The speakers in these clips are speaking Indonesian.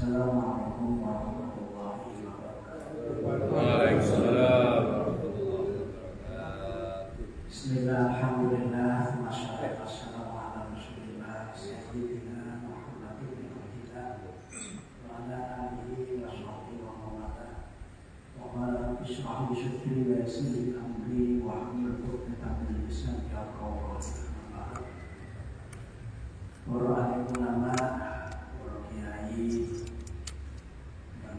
Assalamualaikum warahmatullahi wabarakatuh. Waalaikumsalam warahmatullahi wabarakatuh. Bismillah, alhamdulillah, masyaallah, wassalamu ala rasulillah sayyidina Muhammadin wa ala alihi wa sahbihi wa mawala. Wa qala bishrah li sadri wa yassir li amri wa hlul 'uqdatam min lisani yafqahu qawli. Para alim ulama, para kiai,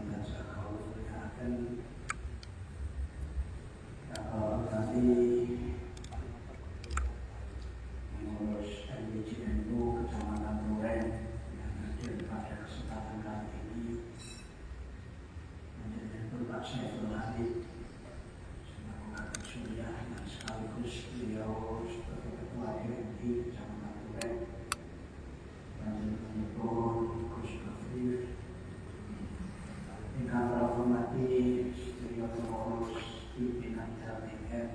dan sekalian yang akan kalau tadi mengurus LBJNU Kecamatan Duren yang hadir pada kesempatan kali ini menjadi Pak Syaiful Hadid sebagai Surya dan sekaligus beliau sebagai Ketua DPRD Kecamatan Duren dan Gubernur Gus Dur ingkang kula hormati sedaya pengurus pimpinan LPM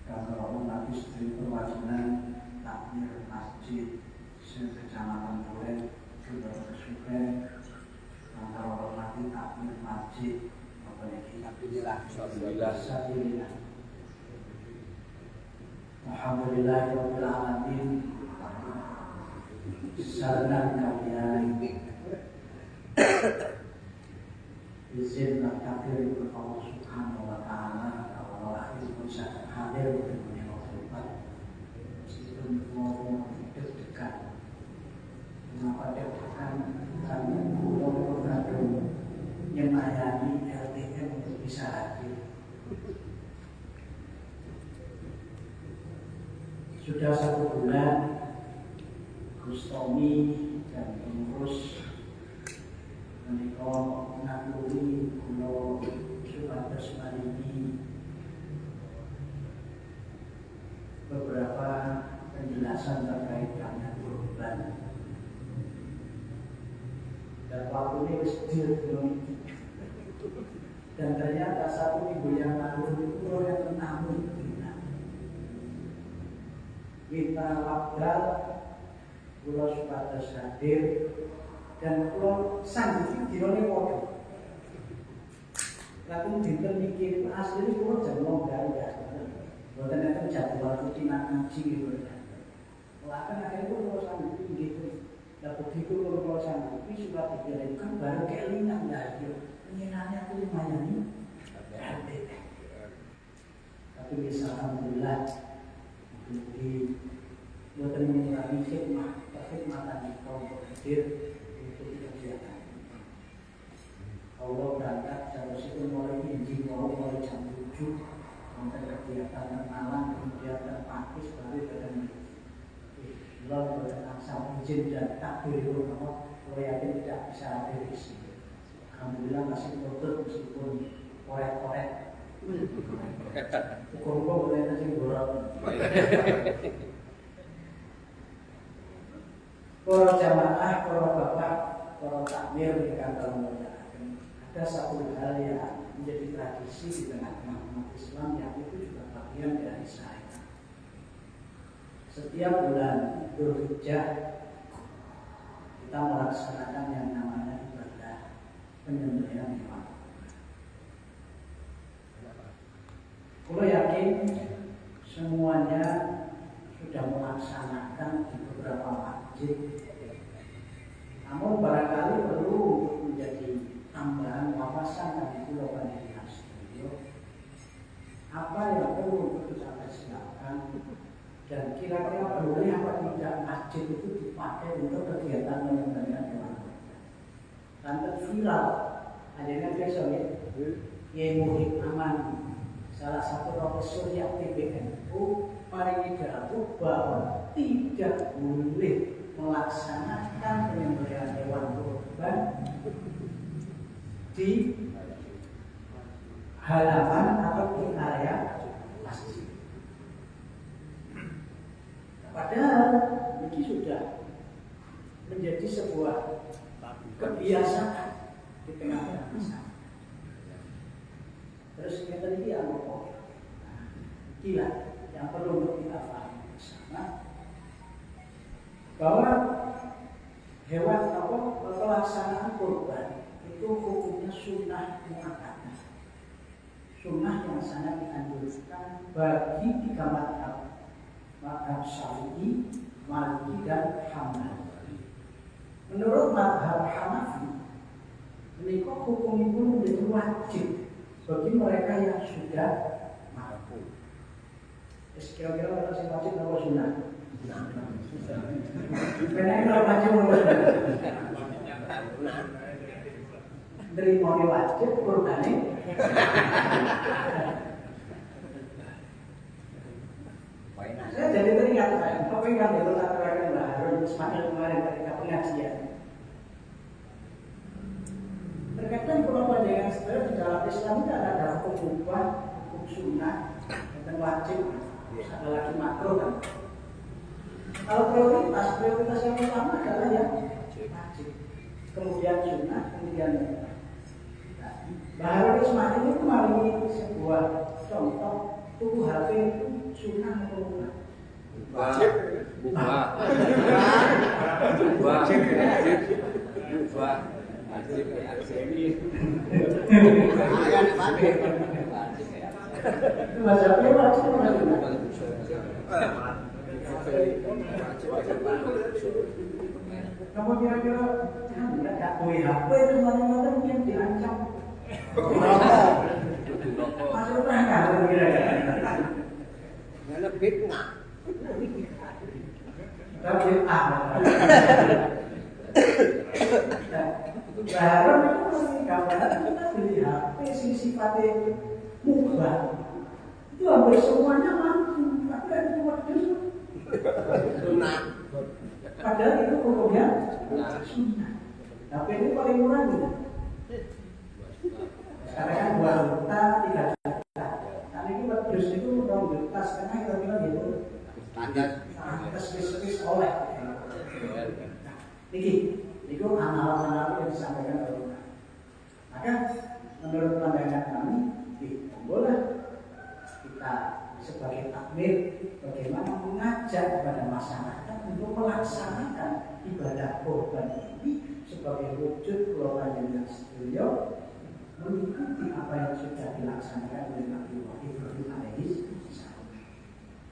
dan kula hormati sedaya perwakilan takmir masjid Kecamatan Duren juga bersyukur dan kula hormati takmir masjid Alhamdulillah Alhamdulillahirabbil alamin. Sarana kalian izin dan takdir kepada Allah Subhanahu wa taala kalau akhir bisa hadir di dunia akhirat meskipun mau deg-degan. Mengapa deg-degan? Karena pulau Badung nyemayani LTM untuk bisa hadir. Sudah 1 bulan Gus Tommy dan pengurus menikah mengakui Pulau Supados Marini beberapa penjelasan terkait dengan korban dan waktu ini kecil dan ternyata 1 minggu yang lalu itu Pulau yang menamun kita wakil Pulau Supados hadir dan Pulau sanggup dirone podo. Lalu dinten niki asli Pulau jam 9 ya. Mboten enten jadwal rutin ngaji gitu. Lah kan akhirnya Pulau sanggup gitu. Lah begitu Pulau sanggup sudah dikirimkan baru kelingan ya. Penyenannya aku lumayan nih. Tapi bisa alhamdulillah di buatan mengurangi khidmatan kaum hadir untuk kegiatan. Allah berangkat seharusnya mulai izin mulai jam 7 sampai kegiatan malam kemudian terpakis baru datang. Allah berangkat izin dan takdir itu kamu yakin tidak bisa hadir di sini. Alhamdulillah masih tutup meskipun korek-korek. Ukur-ukur boleh nanti borong. Para jamaah, para bapak, para takmir di kantor muliakan. Ada satu hal yang menjadi tradisi di tengah-tengah umat Islam yang itu juga bagian dari saya. Setiap bulan Dzulhijjah kita melaksanakan yang namanya ibadah penyembelihan hewan. Kalau yakin semuanya sudah melaksanakan di beberapa masjid. Namun barangkali perlu menjadi tambahan wawasan di Pulau Panjang Studio. Apa yang perlu untuk kita persiapkan dan kira-kira boleh apa tidak masjid itu dipakai untuk kegiatan menyembelih hewan. Lantas viral, akhirnya besok ya, Kiai Muhib Aman, salah satu profesor yang PBNU paling jatuh bahwa tidak boleh melaksanakan penyembelihan hewan kurban di halaman atau di area masjid. Padahal ini sudah menjadi sebuah kebiasaan di tengah-tengah masyarakat. Terus kita ini apa? Gila, yang perlu untuk kita pahami bersama bahwa hewan apa pelaksanaan kurban itu hukumnya sunnah muakkadah. Sunnah yang sangat dianjurkan bagi 3 mazhab Syafi'i, Maliki dan Hambali. Menurut mazhab Hanafi, menikah hukum itu menjadi wajib bagi mereka yang sudah mampu. Kira-kira kalau saya wajib atau sunnah? Benar wajib atau sunnah? Dari mau wajib kurbannya. Saya jadi teringat apa yang dikatakan Mbak Harun Ismail kemarin ketika pengajian. Terkadang kalau pandangan saya di dalam Islam itu ada hukum mubah, hukum sunnah, dan wajib, ada lagi makruh kan. Kalau prioritas yang utama adalah yang wajib, kemudian sunnah, kemudian mubah. Mbak Harun Ismail itu kemarin sebuah contoh tuku HP itu sunnah atau mubah? Wajib. Mazhabnya wajib atau sunnah? Kamu kira-kira nggak boleh HP itu mana-mana mungkin diancam. Masuk tangga kira-kira. Nó biết ngã. Tapi baru itu gambaran kita beli HP sing sifatnya mubah itu hampir semuanya mampu, tapi ada modus Sunnah. padahal itu hukumnya sunnah. HP ini paling murah gitu. Sekarang kan 2 juta, 3 juta. Karena ini modus itu 2 juta setengah kira-kira gitu. Standar. Tes oleh. Itu amal-amal yang disampaikan oleh ulama. Maka menurut pandangan kami, boleh kita sebagai takmir bagaimana mengajak kepada masyarakat untuk melaksanakan ibadah kurban ini sebagai wujud keluarga sedaya mengikuti apa yang sudah dilaksanakan oleh Nabi Ibrahim alaihi salam.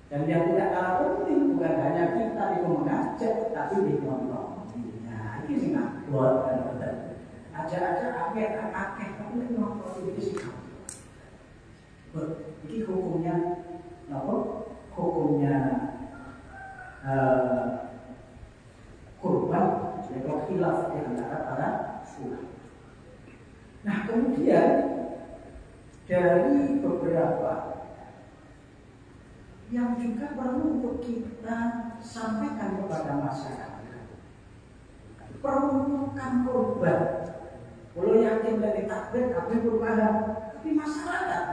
Dan yang tidak kalah penting bukan hanya kita itu mengajak, tapi dicontoh. Nah, ini sih nggak buat dan aja-aja akeh tapi nonton ini sih. Ini hukumnya apa? Hukumnya kurban yaitu khilaf di antara para ulama. Nah, kemudian dari beberapa yang juga perlu untuk kita sampaikan kepada masyarakat, peruntukan kurban. Kalau yakin dari takbir, kami berpaham, tapi masyarakat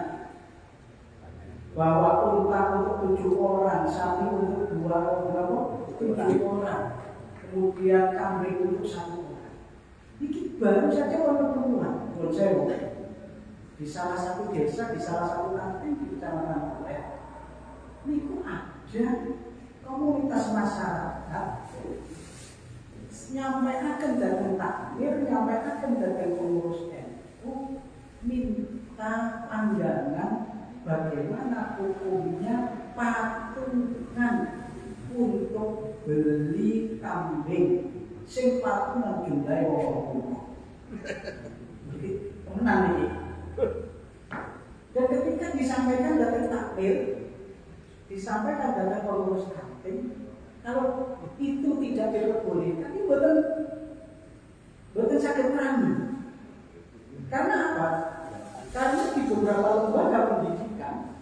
bahwa unta untuk 7 orang, sapi untuk 2 orang, 7 orang, kemudian kambing untuk 1 orang. Ini baru saja orang perempuan, menurut saya, di salah satu desa, di salah satu kampung di Kecamatan Kulek, ini ada komunitas masyarakat nyampaikan datang takmir, nyampaikan datang pengurus NU, minta pandangan bagaimana hukumnya patungan untuk beli kambing sing patungan jumlahe wong. Tenan iki. Dan ketika disampaikan datang takmir, disampaikan datang pengurus kampung, kalau itu tidak diperbolehkan, ini betul sakit berani. Karena apa? Karena di beberapa lembaga pendidikan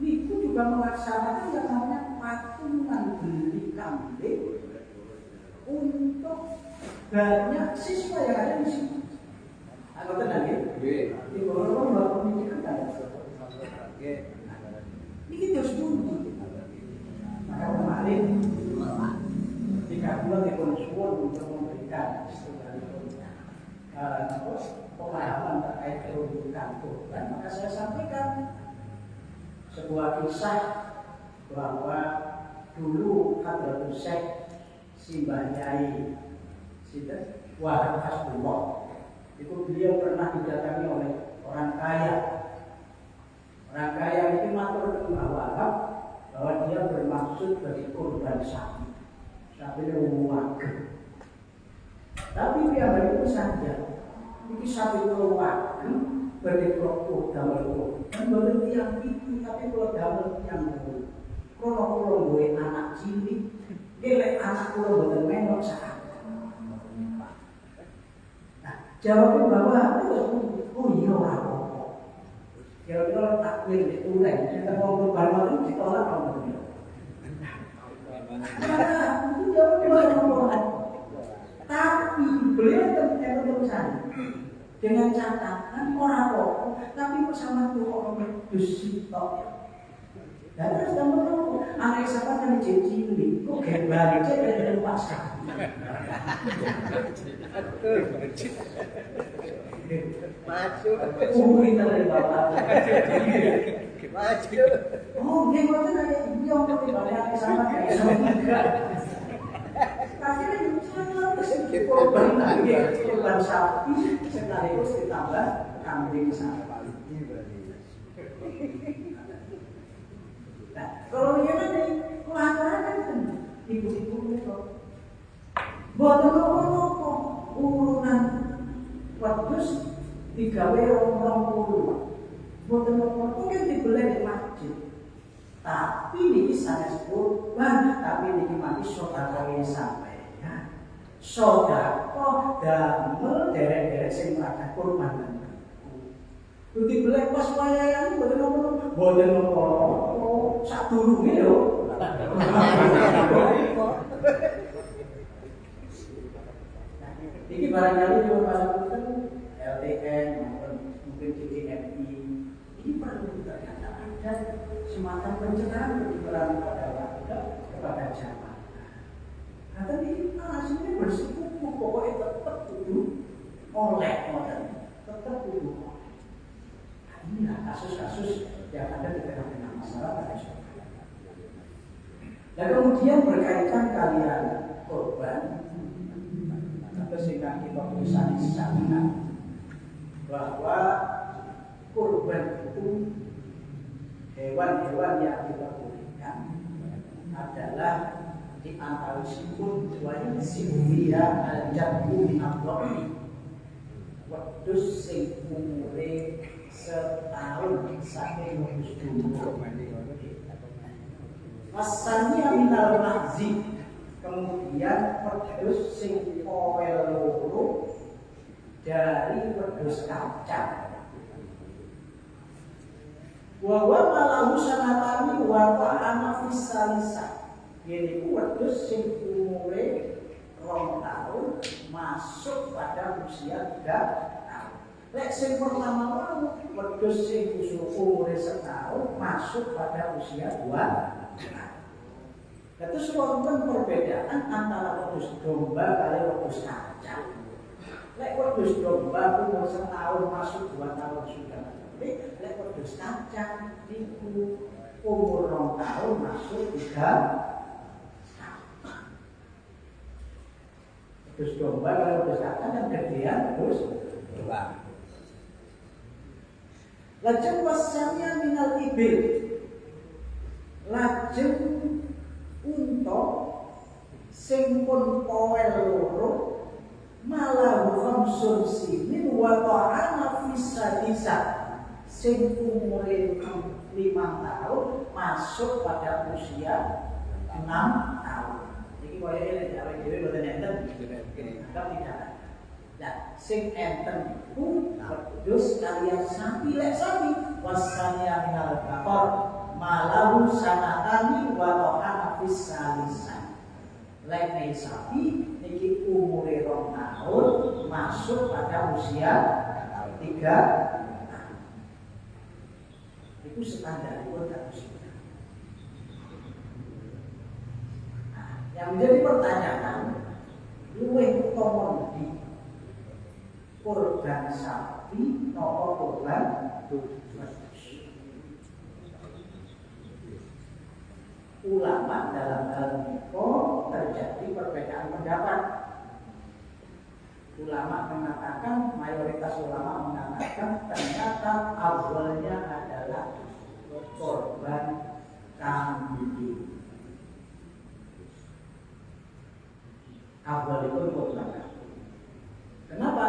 itu juga melaksanakan yang namanya patungan beli kambing untuk banyak siswa yang ada di sini. Atau tenang ya? Di beberapa lembaga pendidikan kan? Ini harus dulu. Maka kemarin ketika bulan dikonsul untuk memberikan pemahaman terkait peruntukan kurban, maka saya sampaikan sebuah kisah bahwa dulu Hadratus Syekh Simbah Yai Wahab Hasbullah. Itu beliau pernah didatangi oleh orang kaya. Orang kaya itu matur ke Mbah Wahab bahwa dia bermaksud bagi kurban sapi. Sapi itu warga. Tapi dia itu saja. Ini sapi itu warga bagi kelompok damel dan boleh tiang itu, tapi kalau damel tiang itu, kalau gue anak cilik, dia anak kalau boleh menok saat. Nah, jawabnya bahwa oh iya orang. Kira-kira takbir di tulen, kita mau berbarang itu ditolak kalau begitu. Nah, itu jawabnya tapi beliau terusan dengan catatan orang rokok, tapi bersama tuh orang berdusik tok. Dan terus kamu tahu, anak siapa kan dicicili, kok kayak baca dari pasar. Masuk. Kita dari bawah. Masuk. Oh, dia ngomong aja, dia ngomong di bawah anak sama kayak sama juga. Tapi kan korban lagi, korban sapi sekaligus ditambah kambing sapi. Nah, kalau dia kan pelanggaran kan ibu-ibu itu, boten nopo urunan wedhus digawe 20, boten nopo mungkin dibeli di masjid. Tapi niki sanes kurban, tapi niki mati sedekah sampeyan. Sedekah damel derek-derek sing makan kurban. Duti belek pas wayahe boten nopo sak durunge lho. Iki barangkali juga pasang LTN maupun mungkin CCMI. Ini perlu ternyata ada semacam pencerahan diberikan kepada warga, kepada jamaah. Kata ini hasilnya bersikupu, pokoknya tetap kudu oleh modern, tetap kudu oleh. Nah, inilah kasus-kasus yang ada di tengah-tengah masyarakat. Dan kemudian berkaitan kalian korban, atau sehingga kita bisa disamakan bahwa korban itu hewan-hewan yang kita berikan adalah di antara sikun wajib sikufia al-jabku al-abdomi wedhus sing umure setahun saking wedhus dulu wasannya minal mahzi kemudian wedhus sing poel loro dari wedhus kacang wa malahu sanatani wa ta'ama fisalisa yaitu wedhus sing umure 2 tahun masuk pada usia 3 tahun. Lek sing pertama mau wedhus sing umure setahun masuk pada usia 2 tahun. Terus wonten perbedaan antara wedhus domba kali wedhus kacang. Lek wedhus domba umur setahun masuk 2 tahun sudah. Lek wedhus kacang niku umur 2 tahun masuk 3 tahun. Wedhus domba kalau wedhus kacang kan gedean wedhus domba. Lajeng wasannya minal ibil. Lajeng unta sing pun poel loro malah khamsun sinin wa ta'ana fisadisa sing umure 5 tahun masuk pada usia 6 tahun. Iki koyo iki awake dhewe boten enten. Enggak tidak. Nah, sing enten iku wedhus kaliyan sapi lek sapi wasanya minal bakor malahu sanatani wa ta'ana fisalisan. Lek sapi niki umure 2 tahun masuk pada usia 3 tahun. Itu standar itu harus. Nah, yang menjadi pertanyaan, luwih utama di korban sapi napa korban wedhus? Ulama dalam hal ini terjadi perbedaan pendapat. ulama mengatakan, mayoritas ulama mengatakan ternyata awalnya adalah korban kambing. Awal itu korban kambing. Kenapa?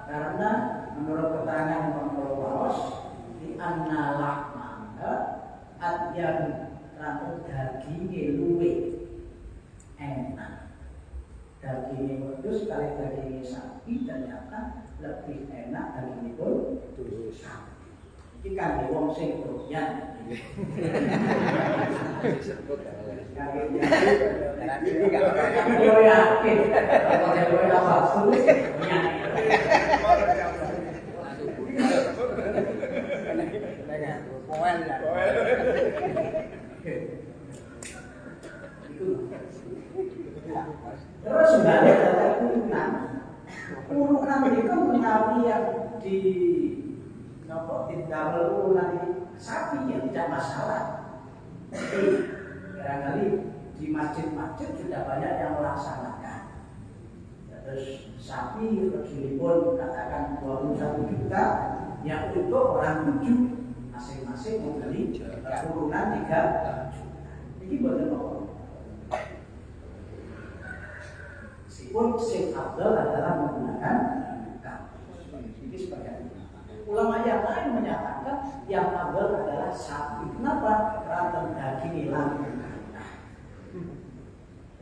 Karena menurut keterangan Imam Al-Waros di annalahma adyan rambut dagingnya luwe enak. Dagingnya wedhus kali dagingnya sapi ternyata lebih enak dagingnya pun sapi. Ini kan wong sing doyan. Disebut Ini kalau yakin, kalau saya apa sulit, terus sebenarnya ada urunan. Urunan itu menawi yang di double urunan di sapi yang tidak masalah. Barangkali di masjid-masjid sudah banyak yang melaksanakan. Terus sapi pun katakan 21 juta, yang untuk orang 7 masing-masing membeli urunan 3 juta. Ini buatan apa? Meskipun sing afdal adalah menggunakan kambing. Ini sebagai ulama yang lain menyatakan yang afdal adalah sapi. Kenapa? Karena daging hilang.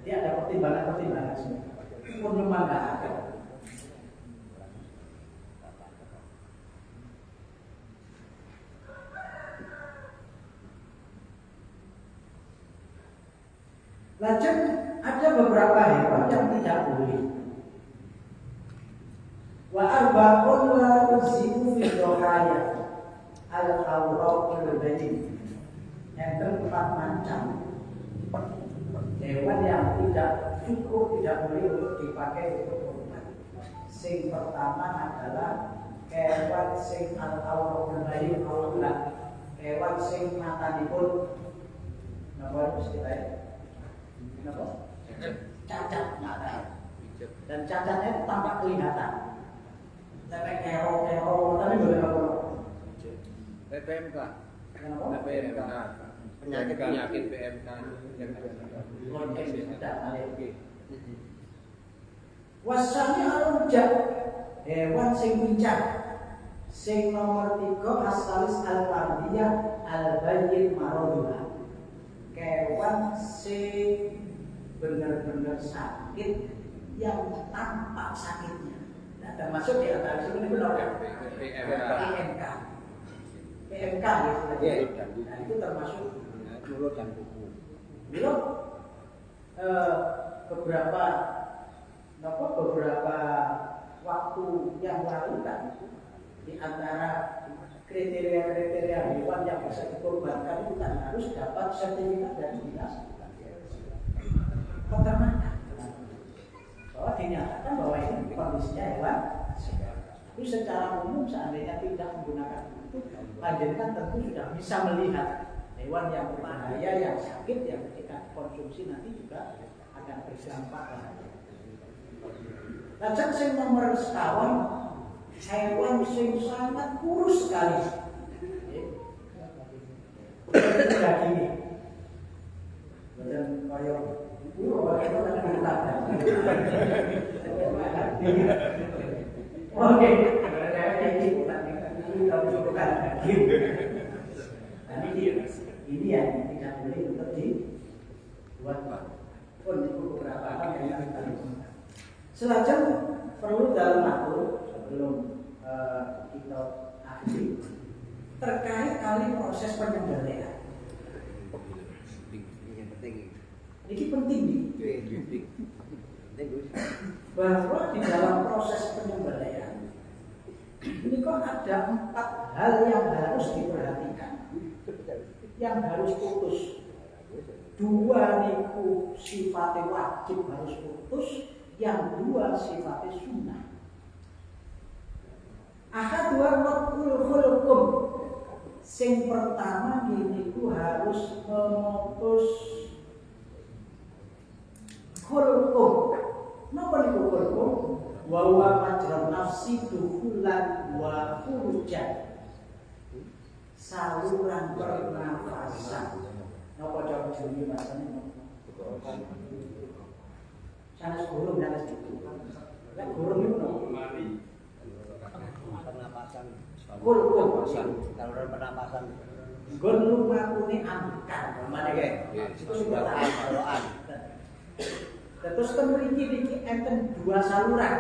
Jadi ada pertimbangan-pertimbangan semua. Pun memang nggak ada. Lanjut, ada beberapa hewan yang tidak boleh. Wa arba'un la tuzibu fi dhahaya al-awraqul banin. Yang keempat macam hewan yang tidak cukup, tidak boleh untuk dipakai untuk kurban. Sing pertama adalah hewan sing al-awraqul banin, hewan sing matanipun napa istilahnya? Kenapa? Cacat mata. Dan cacatnya itu tampak kelihatan. Sampai kero-kero, tapi boleh apa? PMK. Kenapa? PMK. Penyakit PMK. Lonceng tidak balik. Wasani al-ujab, hewan sing pincang. Sing nomor 3 asalis al-fardiyah al-bayyin maradullah. Kewan sing benar-benar sakit yang tampak sakitnya. Nah, termasuk di antara itu benar PMK. PMK ya, nah, itu termasuk mulut dan kuku. Belum beberapa waktu yang lalu kan di antara kriteria hewan yang bisa dikorbankan itu kan harus dapat sertifikat dari dinas peternakan bahwa dinyatakan bahwa ini kondisinya hewan sehat. Tapi secara umum seandainya tidak menggunakan itu, panjenengan tentu sudah bisa melihat hewan yang berbahaya, yang sakit, yang ketika konsumsi nanti juga akan berdampak. Lajeng sing nomor sekawan, hewan sing sangat kurus sekali. Dagingnya, dan kayak oke, ini yang tidak boleh untuk dibuat pun itu beberapa hal yang kita lakukan. Selanjutnya perlu dalam atur sebelum kita akhiri terkait kali proses penyembelihan. Ini penting bahwa di dalam proses penyembelihan ini kok ada 4 hal yang harus diperhatikan, yang harus putus. 2 niku sifatnya wajib harus putus, yang 2 sifatnya sunnah. Ahadwa matkul khulqum, sing pertama niku harus memutus khulqum. Napa niku kulkum? Wa huwa majrun nafsi duhulan wa khurujan. Saluran pernafasan. Napa cara jenenge bahasane? Sanes gurung sanes itu. Lek gurung itu Pernapasan. kulkum. Saluran pernapasan. Gon lumakune angkat. Mane kae. Itu sudah Doaan. Terus mriki niki enten dua saluran.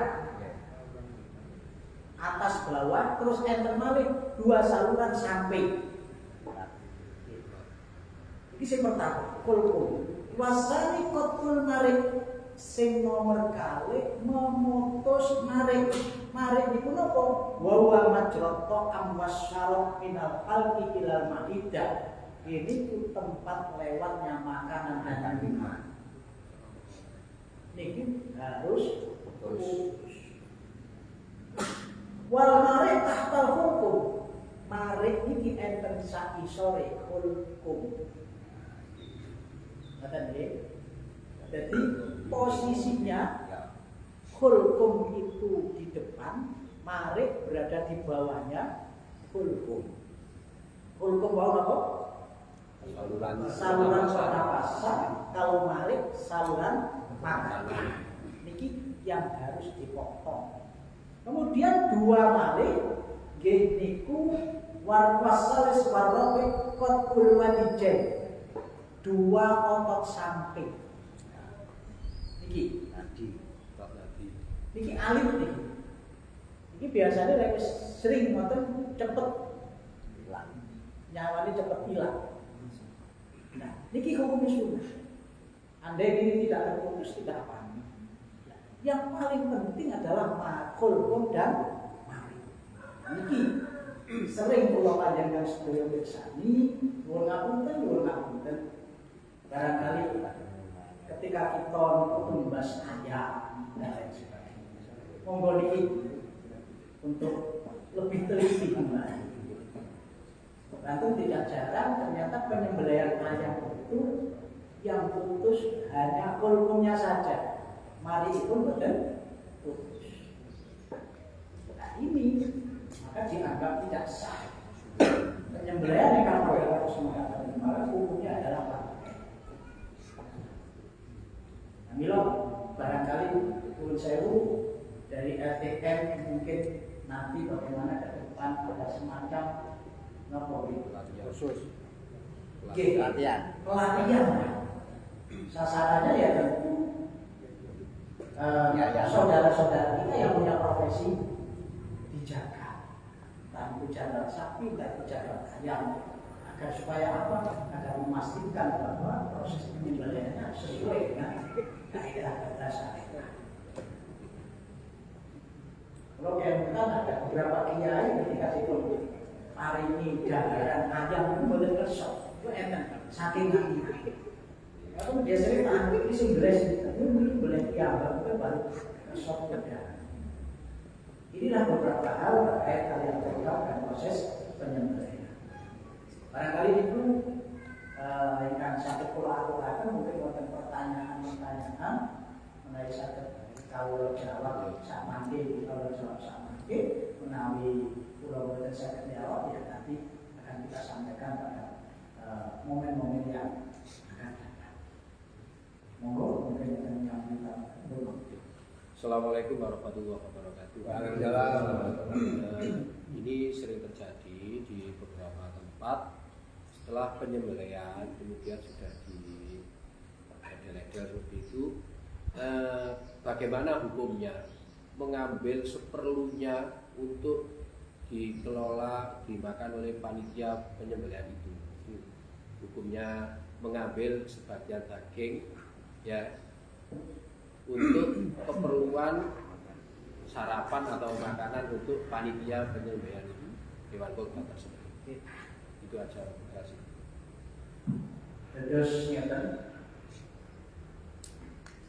Atas bawah terus enten malih dua saluran samping. Iki sing pertama, kulkum. Wasani kotul marik sing nomor kalih memutus marik. Marik niku napa? Wa huwa majrata amwasyarab minal khalqi ilal maidah. Ini ku tempat lewatnya makanan dan minuman. Niki harus putus. Wal marik tahtal hukum. Marik niki enten sakisore hukum. Ngaten nggih. Jadi posisinya hulkum itu di depan, marik berada di bawahnya hulkum. Hulkum bawah apa? Saluran pernapasan. Kalau marik saluran makanan. Niki yang harus dipotong. Kemudian dua marik nggih niku warwasalis warrabi qatul wadijain. Dua otot samping. Niki alit niki. Niki biasanya lek sering ngoten cepet hilang. Nyawane cepet hilang. Nah, niki hukum sunnah. Andai ini tidak terputus tidak apa. Yang paling penting adalah makul dan mari. Niki sering kula panjenengan sedaya pirsani, nuwun ngapunten. Barangkali ketika kita membahas ayat dan lain sebagainya, monggo niki untuk lebih teliti kembali. Tentu tidak jarang ternyata penyembelihan ayam itu yang putus hanya kulkumnya saja, mari pun betul putus. Nah ini maka dianggap tidak sah. Penyembelihan yang kalau harus mengatakan maka hukumnya adalah apa? Milo barangkali turun sewu dari RTM mungkin nanti bagaimana ke depan ada semacam khusus Pelatihan. Sasarannya ya tentu saudara-saudara kita yang punya profesi dijaga, entah itu jaga sapi, entah itu jaga ayam, agar supaya apa? Agar memastikan bahwa proses penyembelihannya sesuai dengan kaidah syariat. Kalau yang kan ada beberapa kiai ketika dituntut hari ini jajaran ayam itu boleh kerso, itu enak, saking nanti. Kalau biasanya tahan ini singles, itu mungkin boleh diambil itu baru kerso kerja. Inilah beberapa hal terkait hal yang terkait dan proses penyembelihan. Barangkali itu yang sakit pola-pola mungkin ada pertanyaan mengenai sakit kalau jawab sama kalau jawab sama menawi pulau boleh sakit jawab ya nanti akan kita sampaikan pada momen-momen yang akan datang. Monggo mungkin akan menyampaikan dulu. Assalamualaikum warahmatullahi wabarakatuh. Ini sering terjadi di beberapa tempat. Setelah penyembelihan kemudian sudah di ledel seperti itu, bagaimana hukumnya mengambil seperlunya untuk dikelola dimakan oleh panitia penyembelihan itu? Hukumnya mengambil sebagian daging ya untuk keperluan sarapan atau makanan untuk panitia penyembelihan itu, hewan kurban tersebut. Itu aja, terima kasih. Terus nyata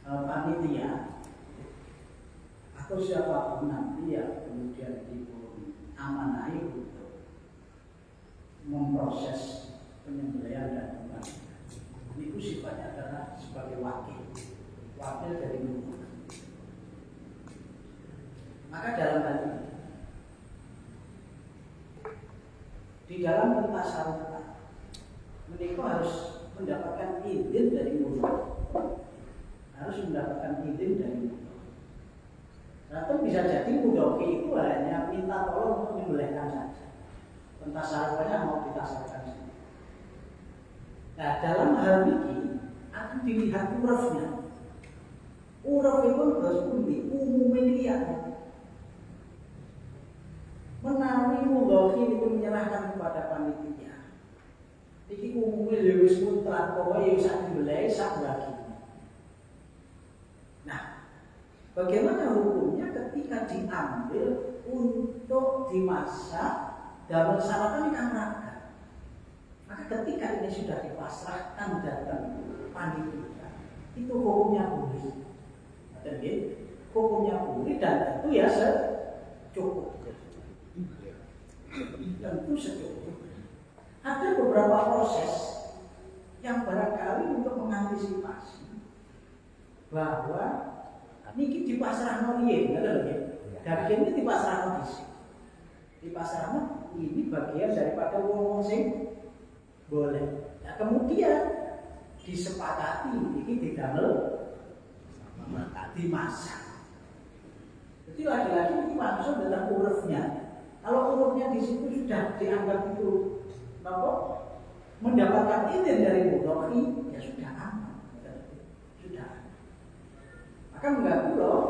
panitia atau siapapun nanti ya kemudian diberi amanai untuk memproses penyembelihan dan pembangunan. Itu sifatnya adalah sebagai wakil dari guru. di dalam pentasarufan mereka harus mendapatkan izin dari mudah, harus mendapatkan izin dari mudah. Atau bisa jadi mudoki itu hanya minta tolong untuk menyembelihkan saja, pentasarufannya mau ditasarufkan sendiri. Nah, dalam hal ini akan dilihat urufnya. Uruf itu harus umumnya dia. Menawi mudoki itu menyerahkan kepada panitia. Iki umumnya lewis mutlak, pokoknya yang sak dibelai, sak bagi. Nah, bagaimana hukumnya ketika diambil untuk dimasak dalam syaratan yang akan? Maka ketika ini sudah dipasrahkan datang panitia, itu hukumnya boleh. Jadi hukumnya boleh dan tentu ya secukup. Tentu secukup. Ada beberapa proses yang barangkali untuk mengantisipasi bahwa niki dipasrahno piye, ngoten lho. Dari ini dipasrahno dhisik. Dipasrahno ini bagian daripada wong sing boleh. Nah, kemudian disepakati ini didamel dimasak. Jadi lagi-lagi ini langsung dalam urufnya. Kalau urufnya di situ sudah dianggap itu mendapatkan izin dari mudoki, ya sudah aman, sudah. Maka mengganggu loh,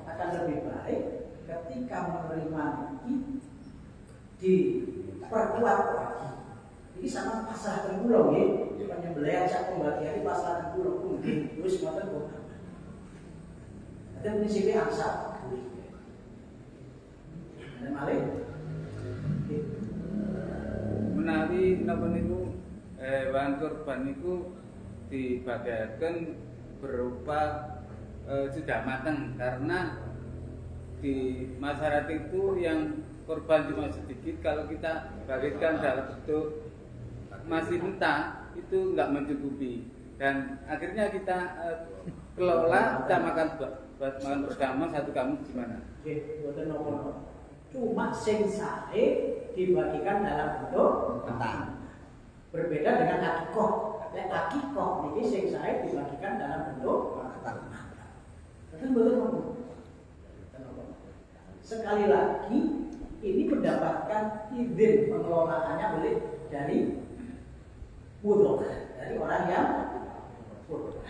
akan lebih baik ketika menerima ini diperkuat lagi. Ini sama pasrah terpulau ya, penyembelihan sak pembagian pasrah terpulau mungkin terus ngoten kok. Ada prinsipnya asal. Dan malih menawi napa niku hewan kurban niku dibagiaken berupa sudah matang, karena di masyarakat itu yang korban cuma sedikit, kalau kita bagikan dalam bentuk masih mentah itu nggak mencukupi, dan akhirnya kita kelola, kita makan buat makan bersama satu kamu gimana? Cuma sing sae dibagikan dalam bentuk mentah. Berbeda dengan akikoh. Lek akikoh niki sing sae dibagikan dalam bentuk mentah. Betul. Sekali lagi ini mendapatkan izin pengelolaannya oleh dari mudok, dari orang yang mudok.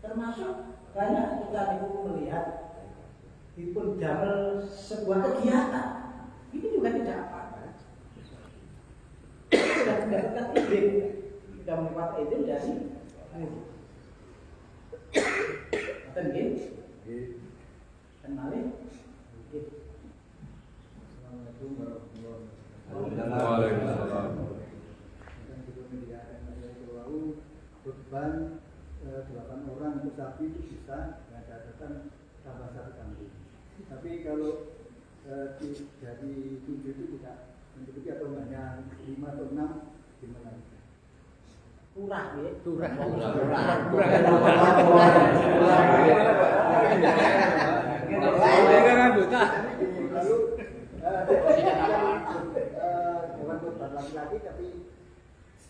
Termasuk banyak kita melihat dipun damel sebuah kegiatan, ini juga tidak apa-apa. Sudah mendapatkan izin, sudah mendapatkan izin dari mudok. Betul nggih? Kenalin. Assalamualaikum warahmatullahi Waalaikumsalam. Dan juga media yang korban 8 orang untuk sapi itu bisa catatan tambah 1 kambing. Tapi kalau dari 7 itu tidak mencukupi atau hanya 5 atau 6 gimana? Kurang ya? Kurang. Lalu hewan korban laki-laki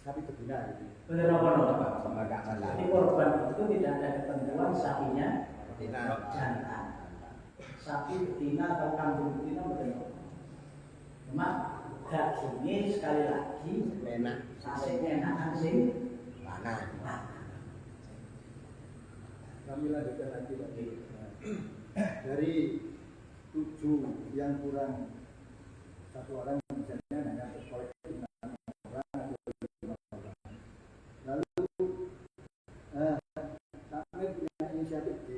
tapi betina gitu. Benar apa? Ini korban itu tidak ada ketentuan sapinya jantan, sapi betina atau kambing betina benar. Cuma dagingnya sekali lagi asing enak asing Mana? Kami lanjutkan lagi Pak. Dari 7 yang kurang 1 orang misalnya hanya kolektif 6 orang atau 5 orang. Lalu kami punya inisiatif di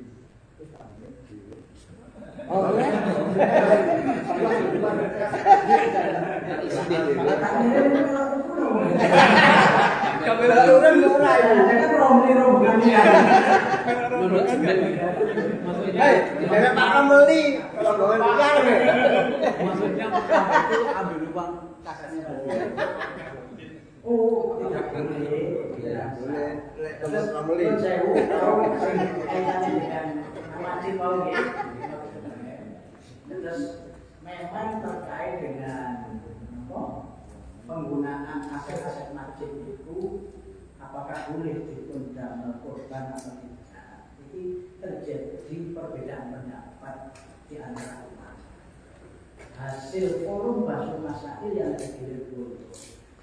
Maksudnya itu ambil uang kasarnya. Oh, tidak boleh. Tidak boleh. Terus saya tahu kaitannya dengan wajib mau gitu. Terus memang terkait dengan penggunaan aset-aset masjid itu apakah boleh ditunda korban atau tidak? Ini terjadi perbedaan pendapat di antara ulama. Hasil forum Basul Masail yang terjadi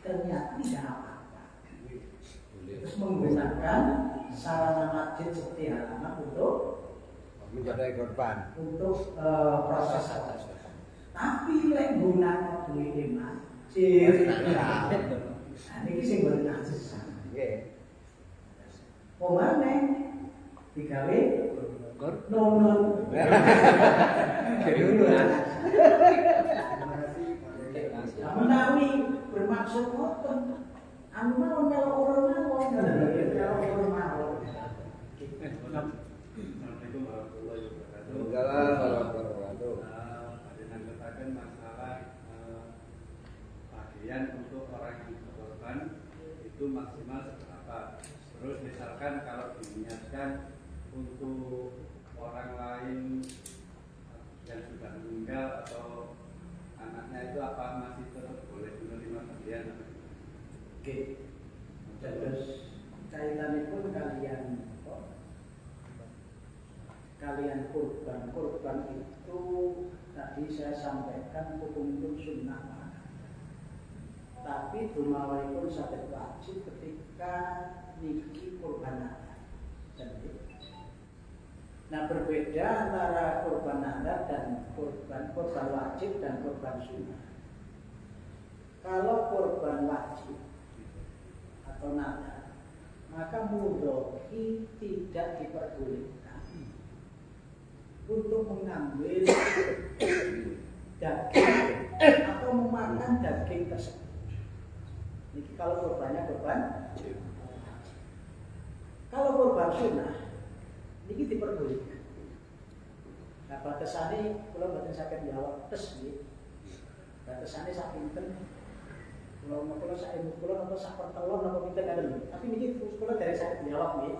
ternyata tidak apa-apa. Terus menggunakan sarana masjid seperti halaman untuk menjadi korban untuk proses atas. Tapi lek gunanya duit masjid. Nah, ini sing berkasus. nggih Omane digawe nonton. Menawi bermaksud ngoten. Anu mau nyala orang mau nyala orang mau. Assalamualaikum warahmatullahi wabarakatuh. Waalaikumsalam warahmatullahi wabarakatuh. Dengan katakan masalah bagian untuk orang yang berkorban itu maksimal seberapa. Terus misalkan kalau diniatkan untuk orang lain yang sudah meninggal atau anaknya itu apa masih tetap boleh menerima bagian? Oke. Terus kaitannya pun kalian korban itu tadi saya sampaikan hukum sunnah, tapi dumawalipun saged wajib ketika niki korban nadar. Nah, berbeda antara korban nadar dan korban wajib dan korban sunnah. Kalau korban wajib atau nadar, maka mudhohi tidak diperbolehkan untuk mengambil daging atau memakan daging tersebut. Ini kalau korbannya korban. Kalau korban sunnah, ini diperbolehkan. Nah, batasannya kalau batin sakit jawab tes nih. Batasannya saking ten. Kalau saya mukul atau sak pertelon atau pinter ada. Tapi ini kalau dari sakit jawab nih.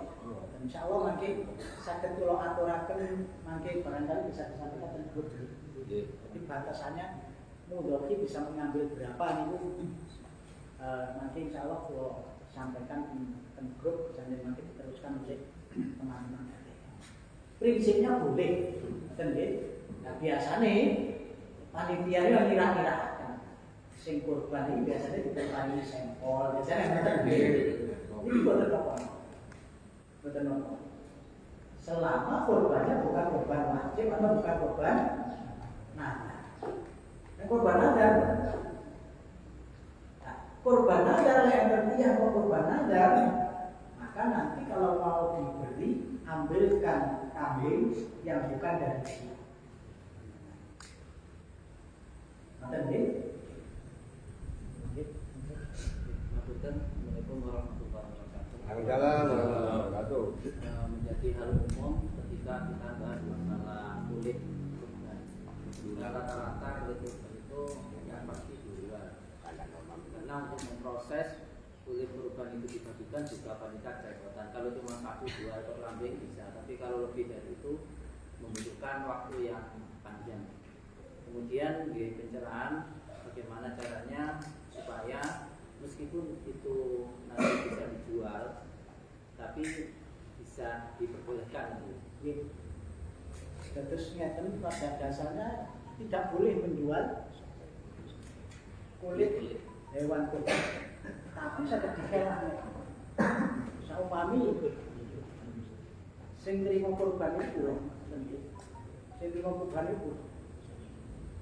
Dan insya Allah mungkin sakit kalau aturakan mungkin barangkali bisa disampaikan dan grup. Jadi batasannya mudhohi bisa mengambil berapa nih bu? Nanti insya Allah kalau sampaikan ke grup dan nanti diteruskan oleh teman-teman. Prinsipnya boleh, kan? Nah biasanya panitia yang kira-kira sing korban ini biasanya diberi sampel, biasanya kan ini betul apa? Betul apa? Selama korbannya bukan korban wajib atau bukan korban nadar. Korban nadar. Nah, korban nadar yang terpilih atau korban nadar, maka nanti kalau mau diberi ambilkan kambing yang bukan dari dia. Assalamualaikum warahmatullahi wabarakatuh. Waalaikumsalam warahmatullahi wabarakatuh. Menjadi hal umum ketika kita bahas masalah kulit korban. Rata-rata kulit korban itu yang pasti dijual. Karena untuk memproses kulit korban itu dibagikan juga panitia kerepotan. Kalau cuma satu dua ekor kambing bisa, tapi kalau lebih dari itu membutuhkan waktu yang panjang. Kemudian di pencerahan bagaimana caranya supaya meskipun itu nanti bisa dijual, tapi bisa diperbolehkan. Statusnya kan pada dasarnya tidak boleh menjual kulit hewan kurban, tapi saged dikelah. Saupami sing trimo kurban itu,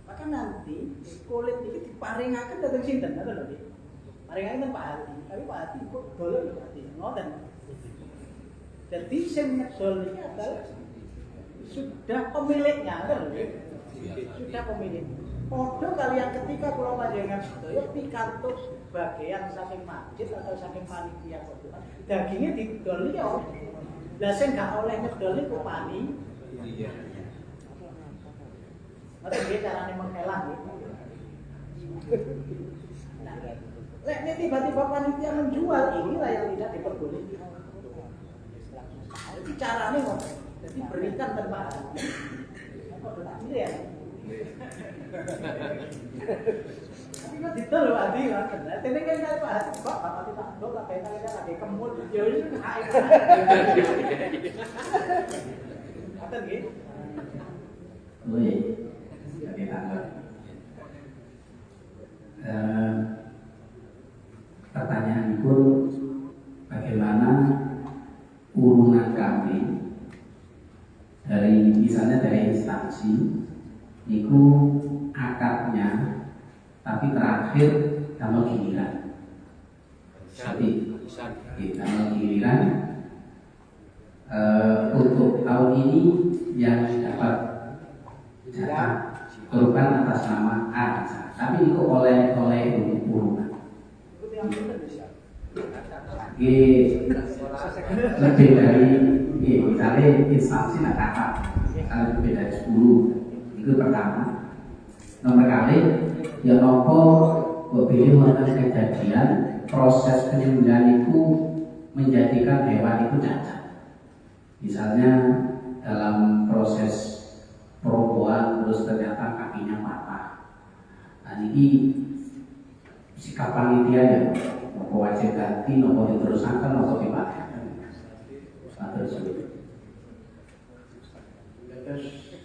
maka nanti kulit ini diparingaken dhateng sinten, ngoten lho nggih. Paringaken Pak Hadi, tapi Pak Hadi kok dolen Pak Hadi, ngoten. Jadi sing ngedol iki adalah sudah pemiliknya, ngoten lho nggih. Sudah pemilik. Padha kalian ketika kula panjenengan sedaya pikantuk bagian saking masjid atau saking panitia korban, dagingnya didol yo. Lah sing gak oleh ngedol iku pani. Iya. Ngoten nggih carane mengkelah nggih. Nah, lek tiba-tiba panitia menjual, inilah yang tidak diperbolehkan. Jadi caranya ngoten. Jadi berikan tanpa ada. Apa betul ya? Tapi kok detail loh Adi kan. Ini kan Pak Bapak tidak dok lah kita lagi kemul. Ya ini kan. Ada gitu. Woi. Pertanyaan pun bagaimana urunan kami dari misalnya dari instansi itu akadnya tapi terakhir kalau giliran tapi kalau giliran untuk tahun ini yang dapat jatah korban atas nama A tapi itu oleh urunan lebih dari misalnya instansi nak kakak misalnya lebih dari 10 itu pertama. Nomor kali ya nopo pilih mengenai kejadian proses penyembelihan itu menjadikan hewan itu cacat. Misalnya dalam proses perobohan terus ternyata kakinya patah. Nah ini sikap panitia ya nopo wajib ganti, nopo diteruskan, nopo dipakai. Terus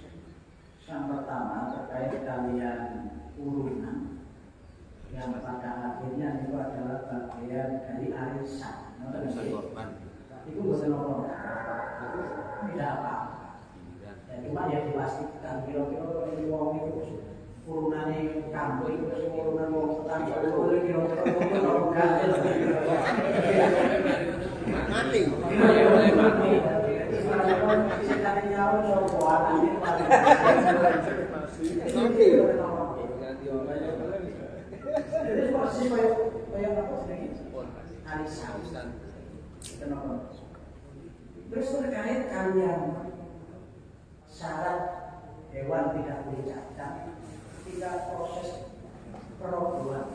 yang pertama terkait kalian urunan yang pada akhirnya itu adalah bagian dari arisan. Itu bukan nomor tidak apa. Ya, cuma yang dipastikan kira-kira ini uang itu urunannya kampung itu urunan uang tetangga itu kira-kira nomor ganjil. Mati. Jadi posisi kayak apa sedikit arisan. Terus terkait kalian syarat hewan tidak boleh cacat ketika proses perobohan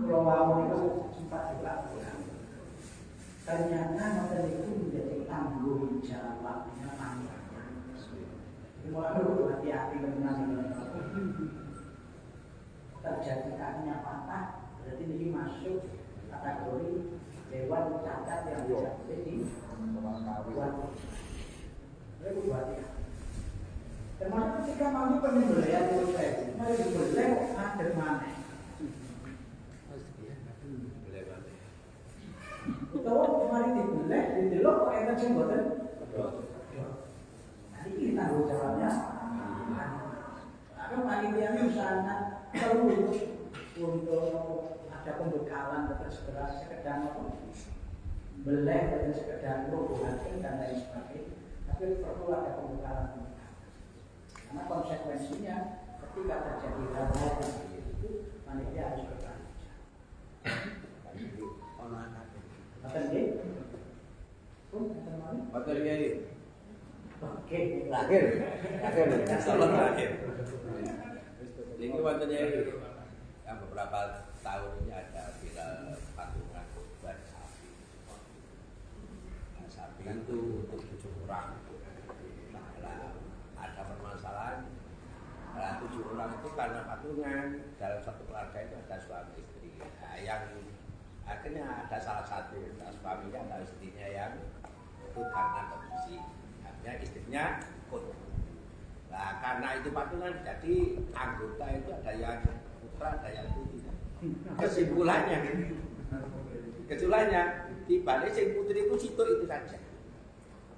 Pulau Wawon itu sempat dilakukan. Ternyata model itu menjadi tanggung jawabnya panjangnya. Semua perlu hati-hati dengan terjadi kakinya patah, berarti ini masuk kategori hewan cacat yang bisa jadi buat. Perlu hati-hati. Termasuk ketika mau penyembelihan itu, mari disembelih ada mana? Utawa mari dibeleh, didelok kok enak sing mboten. Nanti kita tanggung jawabnya. Ada panitia misalnya perlu untuk ada pembekalan atau sekedar beleh atau sekedar perubahan dan lain sebagainya. Tapi perlu ada pembekalan. Karena konsekuensinya ketika terjadi hal-hal seperti itu, panitia harus bertanggung jawab. Oke, terakhir. Salam terakhir. Ini waktunya yang beberapa tahun ini ada viral patungan kurban sapi. Nah, sapi itu untuk 7 orang. Nah, ada permasalahan. Nah, 7 orang itu karena patungan dalam satu keluarga itu ada suami istri. Nah, yang akhirnya ada salah satu suaminya atau istrinya yang ikut karena kondisi, akhirnya istrinya ikut. Nah karena itu patungan, jadi anggota itu ada yang putra, ada yang putri. Kesimpulannya dibalik sing putri itu situ itu saja.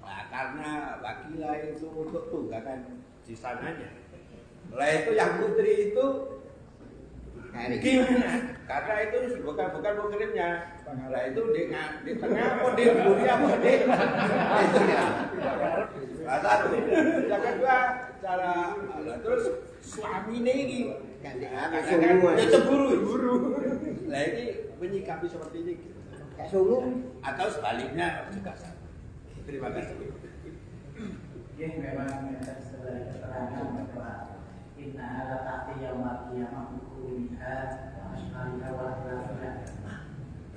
Nah karena wakilah itu untuk tunggakan di sananya. Nah itu yang putri itu gimana? Karena itu bukan mukirimnya. Nah itu di tengah apa di buri apa di itu ya. Satu. Yang kedua cara terus suaminya ini ya cemburu. Nah ini menyikapi seperti ini. Atau sebaliknya juga sama. Terima kasih. Ya memang setelah keterangan bahwa inna ala ta'ti yawmal qiyamah bukuliha wa asmaliha wa ahlafina.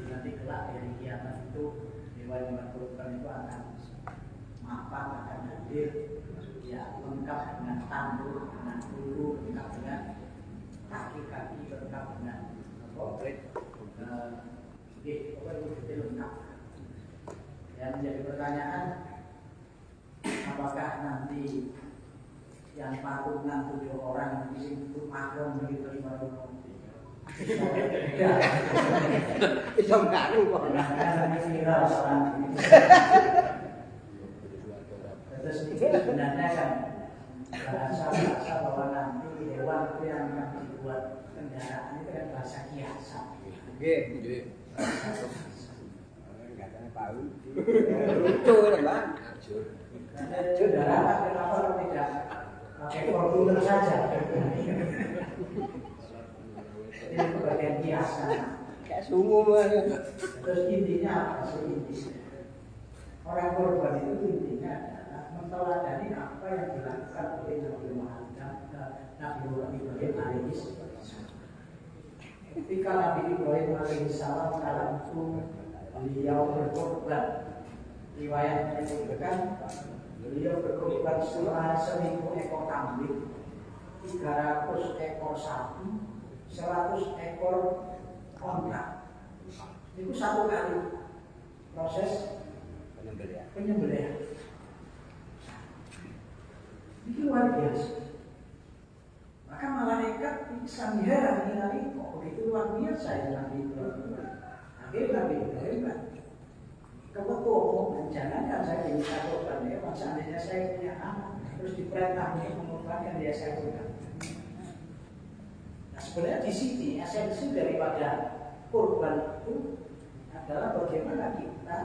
Nanti kelak dari kiamat itu hewan-hewan kurban itu akan mapan, akan hadir ya lengkap dengan tandur, dengan bulu, lengkap dengan kaki-kaki, lengkap dengan itu lengkap. Yang menjadi pertanyaan, apakah nanti yang patungan 7 orang itu makron begitu 5 orang? Ya, Bisa ngaruh kok. karena viral sekarang ini. Terus itu sebenarnya kan bahasa bahwa nanti hewan itu yang akan dibuat kendaraan itu kan bahasa kiasan. Nggih. Katanya tahu. Lucu kan, Bang. Saudara, kenapa tidak pakai Fortuner saja? Ini bagian kiasan. Kayak sungu banget. Terus intinya apa sih intinya? Orang korban itu intinya adalah menteladani apa yang dilakukan oleh Nabi Muhammad, Nabi Ibrahim alaihissalam. Ketika Nabi Ibrahim alaihissalam kala itu beliau berkorban, riwayatnya disebutkan beliau berkorban 1.000 ekor kambing, 300 ekor sapi, 100 ekor onta. Itu satu kali proses penyembelihan. Ini luar biasa. Maka malaikat Islam heran ini kok begitu luar biasa ya Nabi Ibrahim. Akhirnya Nabi Ibrahim kebetulan jangankan saya bisa korban ya, seandainya saya punya anak terus diperintah untuk mengorbankan dia saya korban. Nah, sebenarnya di sini esensi daripada korban itu adalah bagaimana kita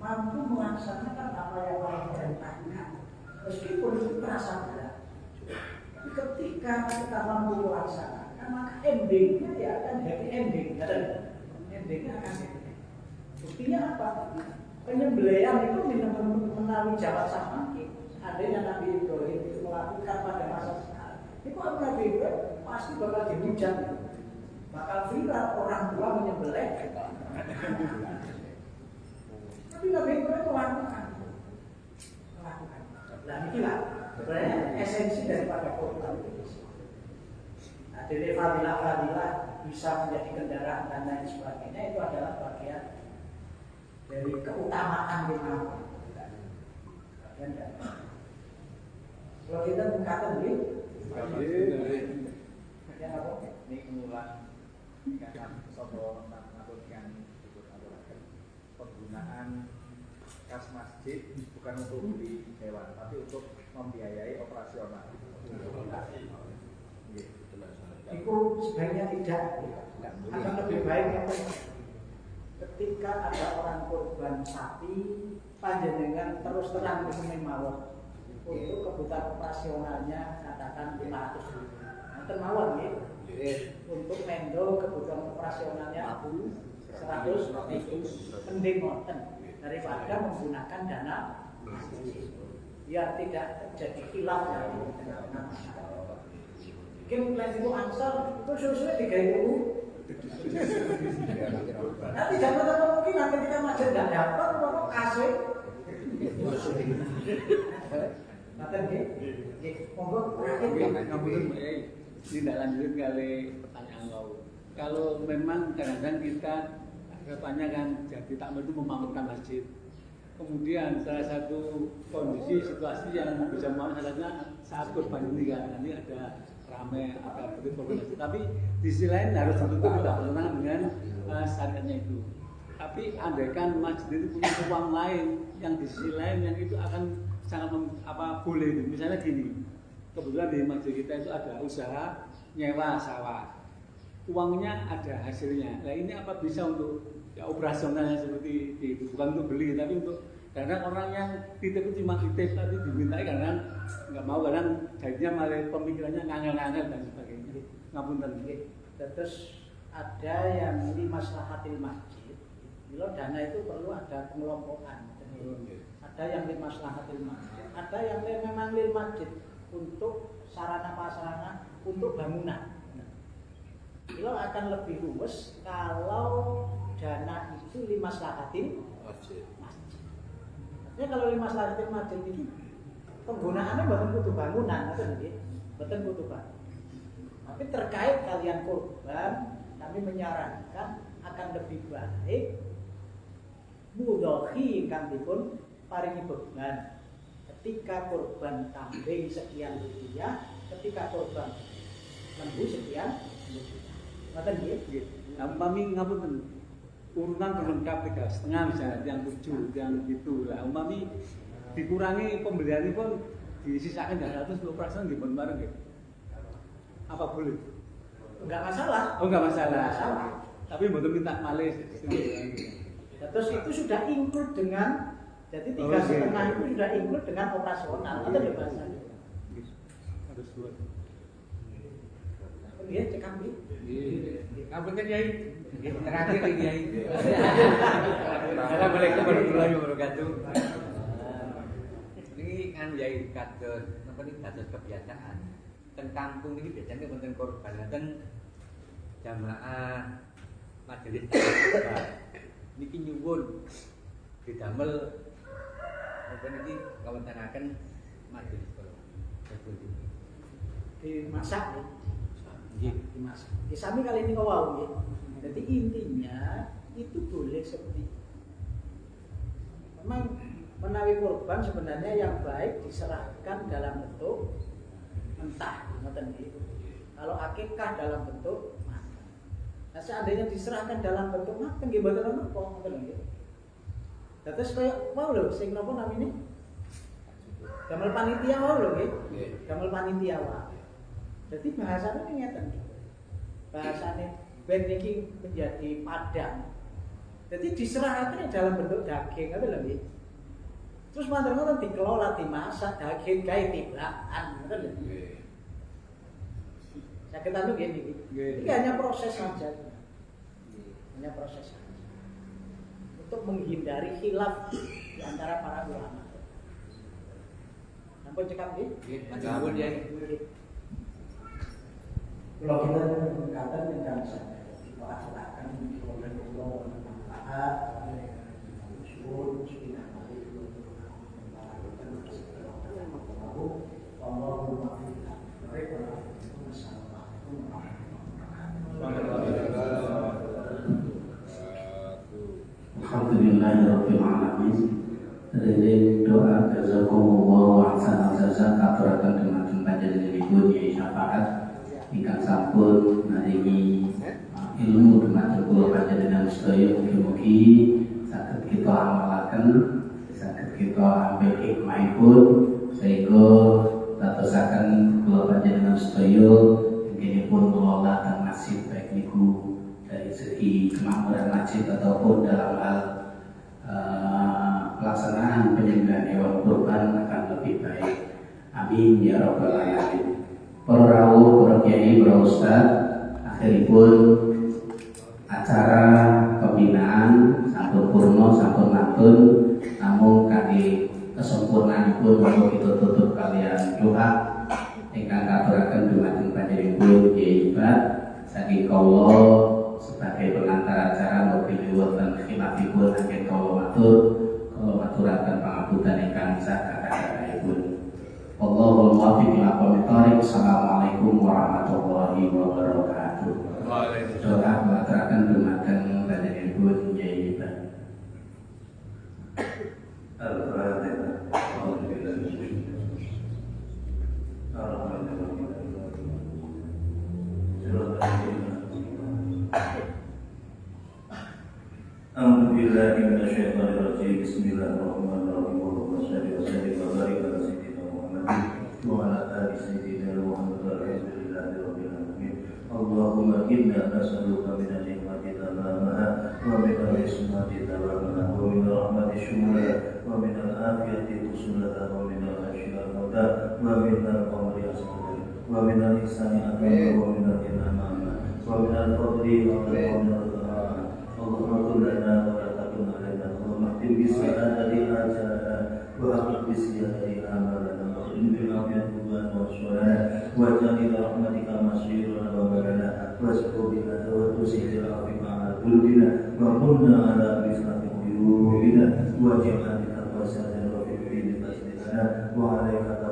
mampu melaksanakan apa yang Allah perintahkan, meskipun itu terasa berat. Tapi ketika kita mampu melaksanakan, maka endingnya ya akan happy ending, endingnya akan happy. Buktinya apa? Penyembelihan itu menawi jalan sama. Adanya Nabi Ibrahim itu melakukan pada masa sekarang. Itu Nabi Ibrahim pasti bakal dihujat, bakal viral orang tua menyembelih. Tapi Nabi Ibrahim melakukan. Nah inilah sebenarnya esensi daripada korban itu. Nah, jadi fadilah bisa menjadi kendaraan dan lain sebagainya itu adalah bagian dari keutamaan kita. Kalau kita mengatakan ini mengulang kan sopo mengaturkan penggunaan kas masjid bukan untuk beli hewan tapi untuk membiayai operasional. Itu sebenarnya tidak akan lebih baik ketika ada orang korban sapi panjenengan terus terang mawon untuk kebutuhan operasionalnya katakan 500.000. Nanti mawon ya. Untuk mendo kebutuhan operasionalnya 100.000 mending ngoten daripada menggunakan dana biar tidak terjadi khilaf dari tengah-tengah masyarakat. Mungkin plan itu ansor itu susunya 3.000. Nanti jangan kemungkinan ketika macet tidak dapat kok kasih. Nanti monggo tidak lanjut kali pertanyaan kalau memang kadang-kadang kita harapannya kan jadi takmir itu memakmurkan masjid. Kemudian salah satu kondisi situasi yang bisa memakmurkan saat korban ini kan nanti ada ramai ada begitu. Tapi di sisi lain harus tentu kita bertenang dengan syariatnya itu. Tapi andaikan masjid itu punya uang lain yang di sisi lain yang itu akan sangat boleh. Misalnya gini, kebetulan di masjid kita itu ada usaha nyewa sawah. Uangnya ada hasilnya. Nah ini apa bisa untuk ya operasionalnya seperti itu, bukan untuk beli tapi untuk kadang orang yang titip itu cuma titip tapi dimintai kadang nggak mau, kadang jadinya malah pemikirannya ngangel-ngangel dan sebagainya. Ngapunten. Terus ada yang li maslahatil masjid. Kalau dana itu perlu ada pengelompokan. Ada yang li maslahatil masjid, ada yang memang lil masjid untuk sarana prasarana untuk bangunan. Kalau akan lebih luwes kalau dana itu li maslahatil masjid. Artinya kalau li maslahatil masjid itu penggunaannya bukan kudu bangunan, bukan kudu bangunan. Tapi terkait kalian korban, kami menyarankan akan lebih baik mudhohi ingkang dipun paringi beban. Ketika korban kambing sekian rupiah, ketika korban lembu sekian rupiah. Ngoten nggih? Nah, umpami ngapunten urutan pelengkap 3,5 misalnya yang 7 yang gitu lah. Umpami dikurangi pembelian pun disisakan 110% dipun bareng gitu. Apa boleh? Enggak masalah. Oh, enggak masalah. Enggak masalah. Tapi mboten minta malih. Terus itu sudah include dengan, jadi 3,5 itu sudah include dengan operasional. Itu ya bahasanya. Harus buat. Nggih, cek kami. Ngapunten Yai. Terakhir ini Yai. Assalamualaikum warahmatullahi wabarakatuh. Ini kan Yai kados napa niki kados kebiasaan. Teng kampung ini biasanya wonten korban, wonten jamaah majelis taklim. Niki nyuwun didamel napa niki kawontenaken majelis kula. Dimasak ya. Nggih. Dimasak. Di sami kali ini kawau ya. Jadi intinya itu boleh seperti itu. Memang menawi korban sebenarnya yang baik diserahkan dalam bentuk mentah, ngoten nggih. Kalau akikah dalam bentuk makan. Nah, seandainya diserahkan dalam bentuk makan nggih mboten napa, ngoten nggih. Terus kaya mau lho sing napa namine? Damel panitia mau lho nggih. Damel panitia wae. Jadi bahasanya ngeten. Bahasanya ben niki menjadi padang. Jadi diserahkan dalam bentuk daging, ngoten lho nggih. Terus mantan-mantan dikelola, dimasak, daging gawe tibakan, ngoten lho. Sakit anu gini. Ini hanya proses saja. Hanya proses saja. Untuk menghindari khilaf di antara para ulama. Sampun cekap nggih? Nggih, matur Yai. Kalau kita berkata dengan diperhatikan oleh Allah Taala, usul tidak baik untuk melakukan sesuatu. Allahumma fiqh. Alhamdulillahirabbil alamin. Dari doa jazakumullah wa ahsanal jazaa katuraken dumateng panjenenganipun Yai Syafaat ingkang sampun maringi ilmu dumateng kula panjenengan sedaya, mugi-mugi saged kita amalaken, saged kita ambil hikmahipun sehingga dadosaken kula panjenengan sedaya inginipun mengelola dan nasib baik niku dari segi kemakmuran masjid ataupun dalam hal pelaksanaan penyembelihan hewan kurban akan lebih baik. Amin ya rabbal alamin. Para rawuh, para kiai, para ustaz, akhiripun acara pembinaan sampun purna, sampun mantun, namun kangge kesempurnaanipun monggo kita tutup kalian doa ingkang katuraken dumateng panjenenganipun Kyai Ibad saking kawula sebagai pengantar acara mugi wonten khilafipun anggen kawula maturaken pangapunten ingkang sakakatipun. Allahul muwaffiq ila aqwamit thoriq. Assalamualaikum warahmatullahi wabarakatuh. Waalaikumsalam. Doa maturaken dumateng panjenenganipun Kyai Ibad. Bismillahirrahmanirrahim. Bismillahirrahmanirrahim. Allahumma shalli wa sallim wa barik ala sayyidina Muhammad wa ala ali sayyidina Muhammad walhamdulillahi rabbil alamin. Allahumma inna nas'aluka min al-ni'mati tamamaha wa min al-ismati tamamaha wa min rahmati syumulaha wa min al-afiyati tusulaha wa min al-ashiya al-huda wa min al-qamri asmada wa min al-ihsani akbar wa min al-inamama wa min al-fadli wa min al-rahmah. Allahumma kun lana wa la takun alaina. Allahumma khtim bis-sa'adati ajala wa aqim bis-siyadati amalana wa khtim bil-afiyati wa as-salana wa ja'al rahmatika masirana wa barana wa asbubina wa tusihil afika ala qulubina wa kunna ala bisnati uyubina wa ja'al taqwa sadana wa fi tasdidana wa alaika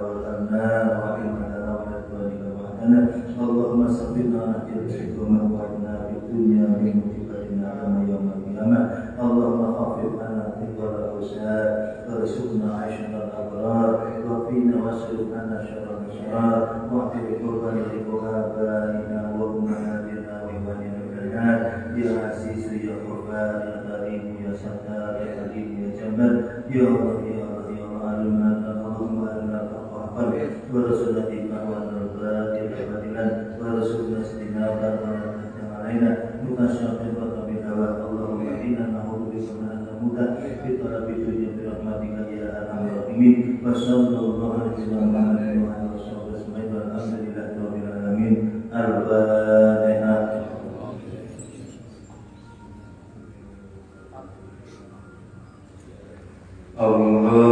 النار وقنا عذاب برضوانك وحدنا اللهم ثبتنا على الاستقامة واهدنا في الدنيا من مصيبة النعمة يوم القيامة اللهم خفف عنا ثقل الأوساد وارزقنا عيشة الأبرار وقنا واصرف عنا شر الأشرار واغفر قربنا لآبائنا وأمهاتنا وإخواننا في النار يا عزيز يا غفار يا كريم يا ستار يا حليم يا جبار يا الله يا الله يا الله علمنا اللهم علمنا الحق حقا ورسولنا اتباعا والباطل باطلا ورسولنا استنابا ولا تهتم علينا متشاققا بالهوى اللهم انا نعوذ بك من ان نموت في طلب الدنيا برحمتك يا ارحم الراحمين وصلى الله على سيدنا محمد وعلى اله وصحبه اجمعين والحمد لله رب العالمين الفاتحه. Allah